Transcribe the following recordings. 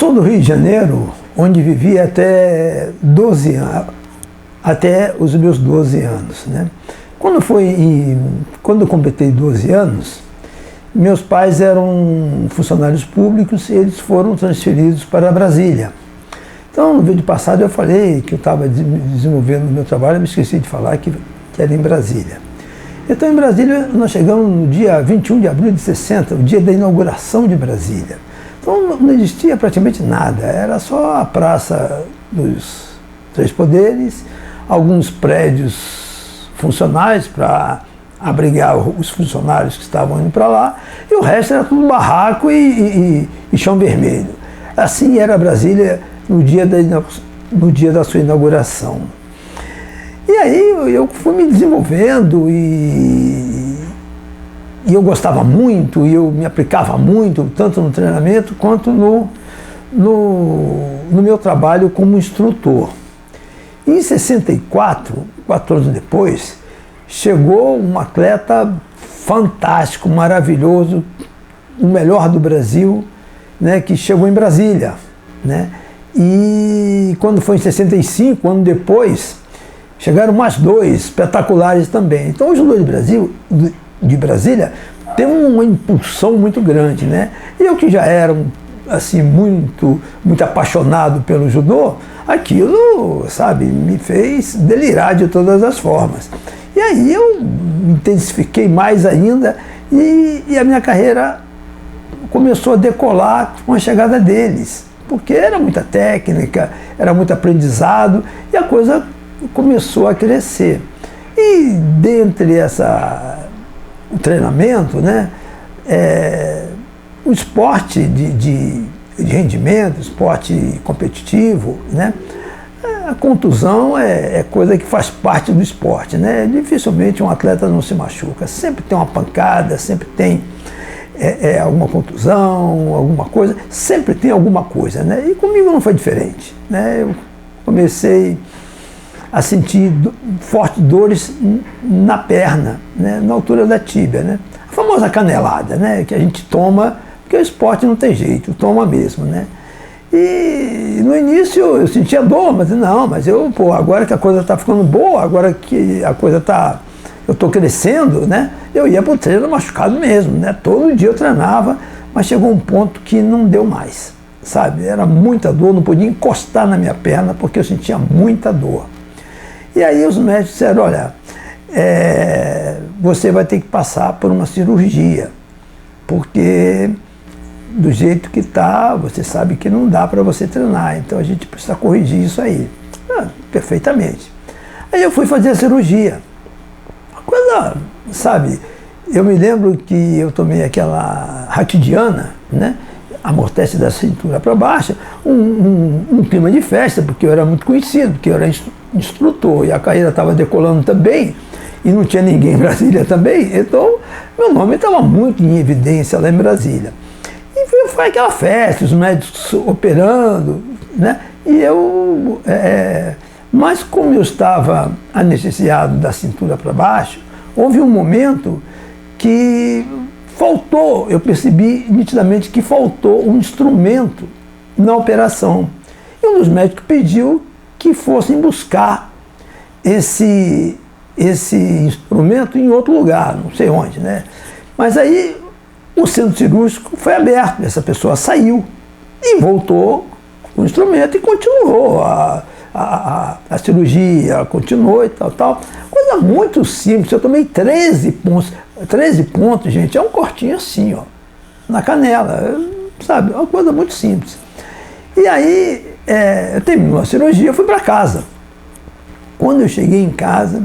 sou do Rio de Janeiro, onde vivi até 12 anos, até os meus 12 anos, né? Quando eu completei 12 anos, meus pais eram funcionários públicos e eles foram transferidos para Brasília. Então, no vídeo passado eu falei que eu estava desenvolvendo o meu trabalho, eu me esqueci de falar que era em Brasília. Então, em Brasília, nós chegamos no dia 21 de abril de 60, o dia da inauguração de Brasília. Então, não existia praticamente nada, era só a Praça dos Três Poderes, alguns prédios funcionais para abrigar os funcionários que estavam indo para lá, e o resto era tudo barraco e chão vermelho. Assim era Brasília no dia da sua inauguração. E aí eu fui me desenvolvendo e eu gostava muito, e eu me aplicava muito, tanto no treinamento quanto no meu trabalho como instrutor. Em 64, 4 anos depois, chegou um atleta fantástico, maravilhoso, o melhor do Brasil, né, que chegou em Brasília, né? E quando foi em 65, um ano depois, chegaram mais 2 espetaculares também. Então o judô de Brasília teve uma impulsão muito grande, né? E eu que já era assim, muito apaixonado pelo judô, aquilo, sabe, me fez delirar de todas as formas. E aí eu intensifiquei mais ainda e a minha carreira começou a decolar com a chegada deles, porque era muita técnica, era muito aprendizado e a coisa começou a crescer. E dentre o treinamento, né, o esporte de rendimento, esporte competitivo, né, a contusão é coisa que faz parte do esporte, né? Dificilmente um atleta não se machuca, sempre tem uma pancada, sempre tem alguma contusão, alguma coisa, sempre tem alguma coisa, né? E comigo não foi diferente, né? Eu comecei a sentir fortes dores na perna, né? Na altura da tíbia, né? A famosa canelada, né? Que a gente toma, porque o esporte não tem jeito, toma mesmo, né? E no início eu sentia dor, mas agora que a coisa está ficando boa, agora que a coisa eu estou crescendo, né? Eu ia para o treino machucado mesmo, né? Todo dia eu treinava, mas chegou um ponto que não deu mais, sabe? Era muita dor, não podia encostar na minha perna porque eu sentia muita dor. E aí os médicos disseram, olha, você vai ter que passar por uma cirurgia, porque do jeito que está, você sabe que não dá para você treinar, então a gente precisa corrigir isso aí. Perfeitamente. Aí eu fui fazer a cirurgia. Uma coisa, sabe, eu me lembro que eu tomei aquela Ratidiana, né, amortece da cintura para baixo, um clima de festa, porque eu era muito conhecido, porque eu era instrutor e a carreira estava decolando também, e não tinha ninguém em Brasília também, então meu nome estava muito em evidência lá em Brasília. E foi aquela festa, os médicos operando, né? E eu, mas como eu estava anestesiado da cintura para baixo, houve um momento que faltou, eu percebi nitidamente que faltou um instrumento na operação. E um dos médicos pediu que fossem buscar esse instrumento em outro lugar, não sei onde, né? Mas aí o centro cirúrgico foi aberto, essa pessoa saiu e voltou com o instrumento e continuou a cirurgia, continuou e tal. Coisa muito simples, eu tomei 13 pontos, gente, é um cortinho assim, ó, na canela, sabe, é uma coisa muito simples. E aí, eu terminou a cirurgia, eu fui para casa. Quando eu cheguei em casa,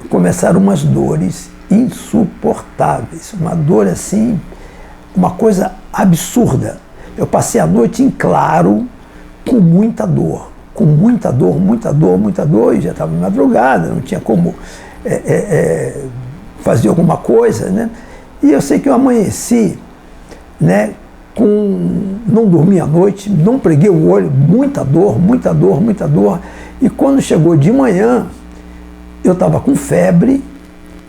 começaram umas dores insuportáveis, uma dor assim, uma coisa absurda. Eu passei a noite em claro com muita dor, e já estava de madrugada, não tinha como fazer alguma coisa, né? E eu sei que eu amanheci, né, não dormi à noite, não preguei o olho, muita dor, e quando chegou de manhã, eu estava com febre,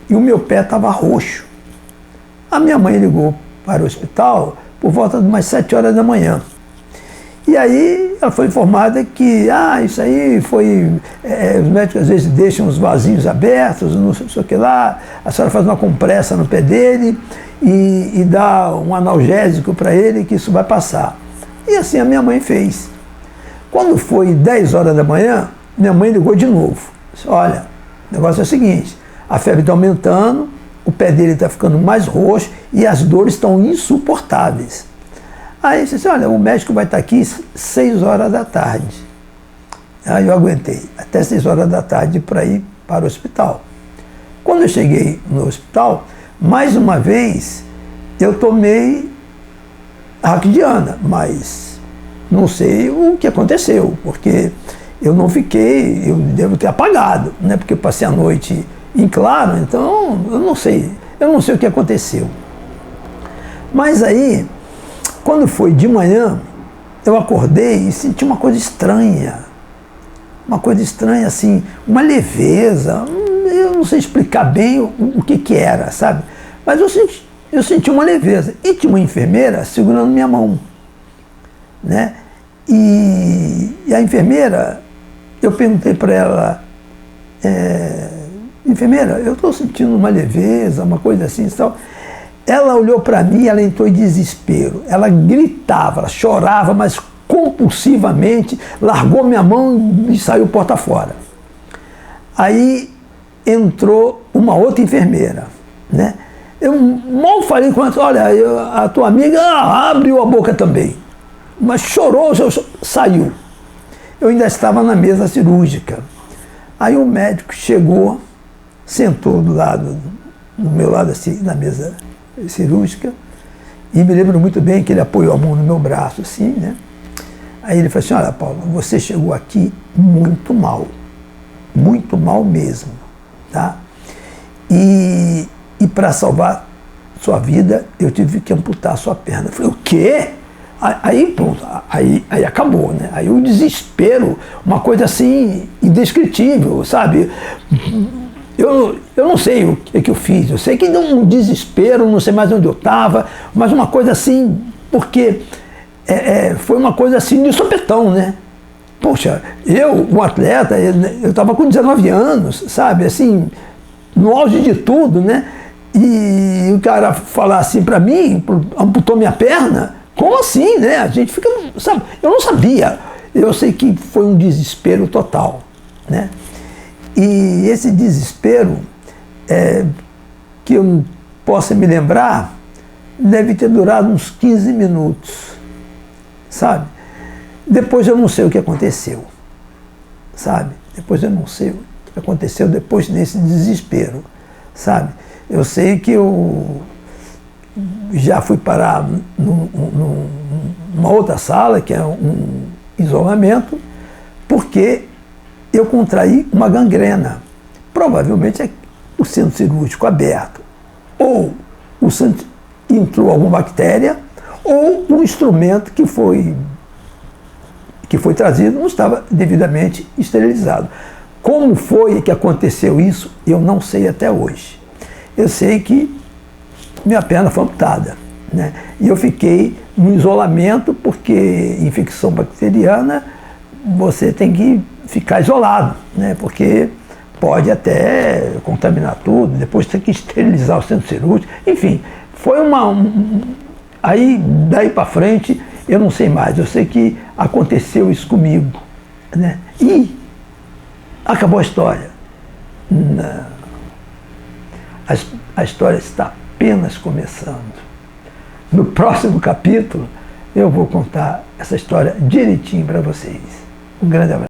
e o meu pé estava roxo. A minha mãe ligou para o hospital por volta de umas 7 horas da manhã. E aí ela foi informada que, isso aí foi, os médicos às vezes deixam os vasinhos abertos, não sei o que lá, a senhora faz uma compressa no pé dele e dá um analgésico para ele que isso vai passar. E assim a minha mãe fez. Quando foi 10 horas da manhã, minha mãe ligou de novo. Disse, olha, o negócio é o seguinte, a febre está aumentando, o pé dele está ficando mais roxo e as dores estão insuportáveis. Aí eu disse, olha, o médico vai estar aqui 6 horas da tarde. Aí eu aguentei até 6 horas da tarde para ir para o hospital. Quando eu cheguei no hospital, mais uma vez, eu tomei raquidiana, mas não sei o que aconteceu, porque eu não fiquei, eu devo ter apagado, né? Porque eu passei a noite em claro, então eu não sei o que aconteceu. Mas aí, quando foi de manhã, eu acordei e senti uma coisa estranha assim, uma leveza, eu não sei explicar bem o que era, sabe? Mas eu senti uma leveza. E tinha uma enfermeira segurando minha mão, né? E a enfermeira, eu perguntei para ela, enfermeira, eu estou sentindo uma leveza, uma coisa assim e tal. Ela olhou para mim, ela entrou em desespero. Ela gritava, ela chorava, mas compulsivamente, largou minha mão e saiu porta fora. Aí entrou uma outra enfermeira, né? Eu mal falei com ela, olha, a tua amiga abriu a boca também, mas chorou, saiu. Eu ainda estava na mesa cirúrgica. Aí o médico chegou, sentou do meu lado assim, na mesa cirúrgica, e me lembro muito bem que ele apoiou a mão no meu braço, assim, né? Aí ele falou assim, olha, Paulo, você chegou aqui muito mal mesmo, tá? E para salvar sua vida, eu tive que amputar a sua perna. Eu falei, o quê? Aí pronto, aí acabou, né? Aí o desespero, uma coisa assim, indescritível, sabe? Eu não sei o que eu fiz, eu sei que deu um desespero, não sei mais onde eu estava, mas uma coisa assim, porque foi uma coisa assim de sopetão, né? Poxa, um atleta, eu estava com 19 anos, sabe, assim, no auge de tudo, né? E o cara falar assim para mim, amputou minha perna, como assim, né? A gente fica, sabe, eu não sabia, eu sei que foi um desespero total, né? E esse desespero, que eu possa me lembrar, deve ter durado uns 15 minutos, sabe? Depois eu não sei o que aconteceu, sabe? Depois eu não sei o que aconteceu depois desse desespero, sabe? Eu sei que eu já fui parar numa outra sala, que é um isolamento, porque eu contraí uma gangrena. Provavelmente é o centro cirúrgico aberto. Ou o centro entrou alguma bactéria, ou o instrumento que foi trazido não estava devidamente esterilizado. Como foi que aconteceu isso, eu não sei até hoje. Eu sei que minha perna foi amputada, né? E eu fiquei no isolamento, porque infecção bacteriana, você tem que ficar isolado, né? Porque pode até contaminar tudo, depois tem que esterilizar o centro cirúrgico, enfim, foi aí daí para frente eu não sei mais, eu sei que aconteceu isso comigo, né? E acabou a história. Não. A história está apenas começando. No próximo capítulo eu vou contar essa história direitinho para vocês. Um grande abraço.